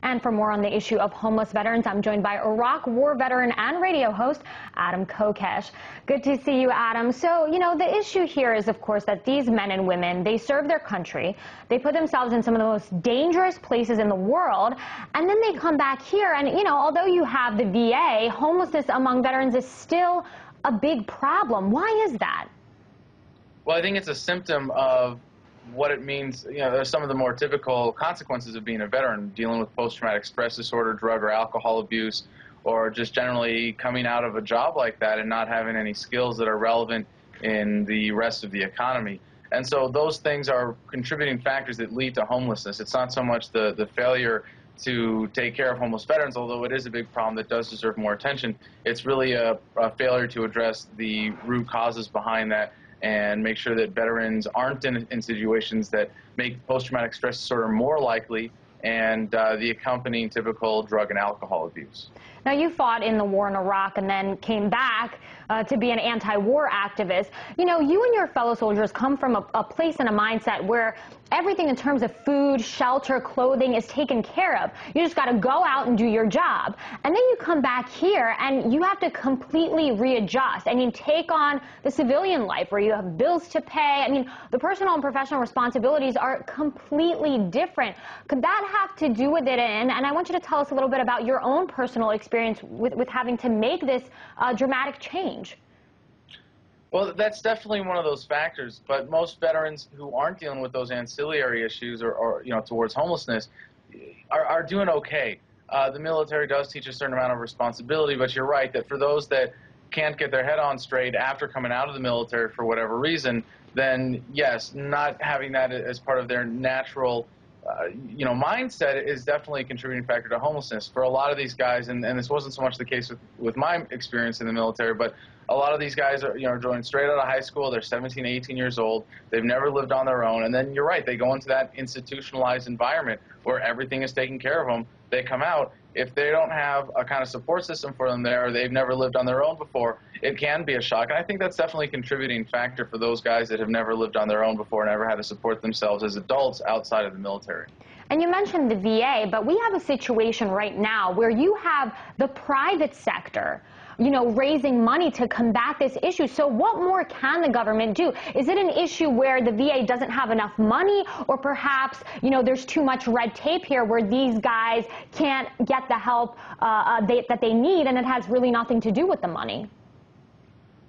And for more on the issue of homeless veterans, I'm joined by Iraq War veteran and radio host Adam Kokesh. Good to see you, Adam. So, the issue here is, of course, that these men and women, they serve their country. They put themselves in some of the most dangerous places in the world, and then they come back here. And, although you have the VA, homelessness among veterans is still a big problem. Why is that? Well, I think it's a symptom of what it means. There's some of the more typical consequences of being a veteran, dealing with post-traumatic stress disorder, drug or alcohol abuse, or just generally coming out of a job like that and not having any skills that are relevant in the rest of the economy. And so those things are contributing factors that lead to homelessness. It's not so much the failure to take care of homeless veterans, although it is a big problem that does deserve more attention. It's really a failure to address the root causes behind that and make sure that veterans aren't in situations that make post-traumatic stress disorder more likely and the accompanying typical drug and alcohol abuse. Now, you fought in the war in Iraq and then came back to be an anti-war activist. You and your fellow soldiers come from a place and a mindset where everything in terms of food, shelter, clothing is taken care of. You just got to go out and do your job. And then you come back here and you have to completely readjust. Take on the civilian life where you have bills to pay. The personal and professional responsibilities are completely different. Could that have to do with it? And I want you to tell us a little bit about your own personal experience with having to make this dramatic change. Well, that's definitely one of those factors, but most veterans who aren't dealing with those ancillary issues or towards homelessness are doing okay. The military does teach a certain amount of responsibility, but you're right that for those that can't get their head on straight after coming out of the military for whatever reason, then yes, not having that as part of their natural mindset is definitely a contributing factor to homelessness. For a lot of these guys, and this wasn't so much the case with my experience in the military, but a lot of these guys are joined straight out of high school. They're 17, 18 years old. They've never lived on their own. And then you're right, they go into that institutionalized environment where everything is taken care of them. They come out. If they don't have a kind of support system for them there, or they've never lived on their own before, it can be a shock. And I think that's definitely a contributing factor for those guys that have never lived on their own before and never had to support themselves as adults outside of the military. And you mentioned the VA, but we have a situation right now where you have the private sector raising money to combat this issue. So what more can the government do? Is it an issue where the VA doesn't have enough money, or perhaps, there's too much red tape here where these guys can't get the help that they need, and it has really nothing to do with the money?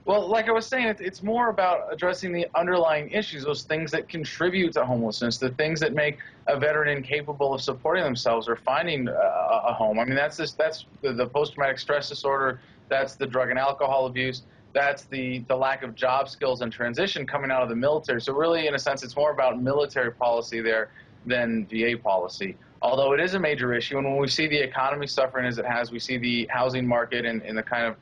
Well, like I was saying, it's more about addressing the underlying issues, those things that contribute to homelessness, the things that make a veteran incapable of supporting themselves or finding a home. That's the post-traumatic stress disorder, that's the drug and alcohol abuse, that's the lack of job skills and transition coming out of the military. So really, in a sense, it's more about military policy there than VA policy. Although it is a major issue, and when we see the economy suffering as it has, we see the housing market in the kind of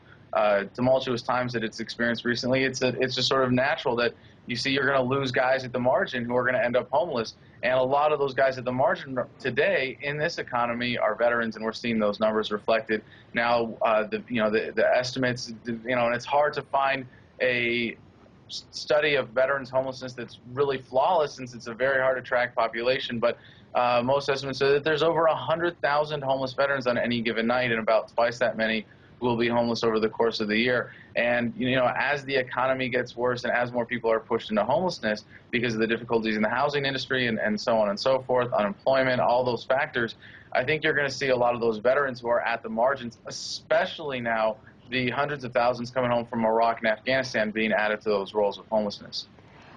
tumultuous times that it's experienced recently, it's just sort of natural that you see you're going to lose guys at the margin who are going to end up homeless. And a lot of those guys at the margin today in this economy are veterans, and we're seeing those numbers reflected. Now, the estimates, and it's hard to find a study of veterans homelessness that's really flawless since it's a very hard to track population, but most estimates say that there's over 100,000 homeless veterans on any given night, and about twice that many will be homeless over the course of the year. And as the economy gets worse and as more people are pushed into homelessness because of the difficulties in the housing industry and so on and so forth, unemployment, all those factors, I think you're going to see a lot of those veterans who are at the margins, especially now the hundreds of thousands coming home from Iraq and Afghanistan, being added to those roles of homelessness.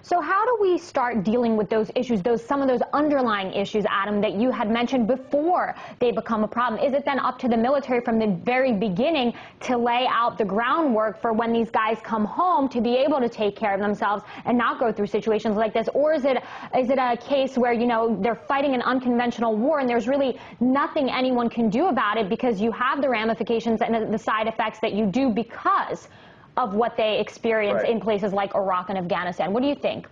So how do we start dealing with those issues, some of those underlying issues, Adam, that you had mentioned before they become a problem? Is it then up to the military from the very beginning to lay out the groundwork for when these guys come home to be able to take care of themselves and not go through situations like this? Or is it a case where, they're fighting an unconventional war and there's really nothing anyone can do about it because you have the ramifications and the side effects that you do because of what they experience in places like Iraq and Afghanistan? What do you think?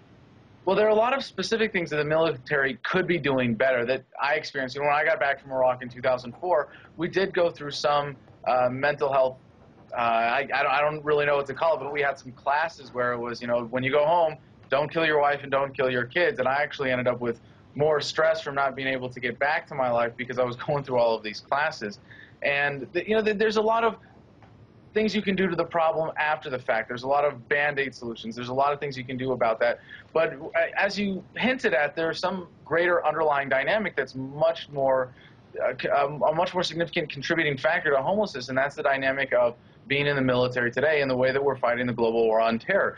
Well, there are a lot of specific things that the military could be doing better that I experienced. When I got back from Iraq in 2004, we did go through some mental health, I don't really know what to call it, but we had some classes where it was, when you go home, don't kill your wife and don't kill your kids. And I actually ended up with more stress from not being able to get back to my life because I was going through all of these classes. And there's a lot of things you can do to the problem after the fact. There's a lot of Band-Aid solutions. There's a lot of things you can do about that. But as you hinted at, there's some greater underlying dynamic that's much more a much more significant contributing factor to homelessness, and that's the dynamic of being in the military today and the way that we're fighting the global war on terror.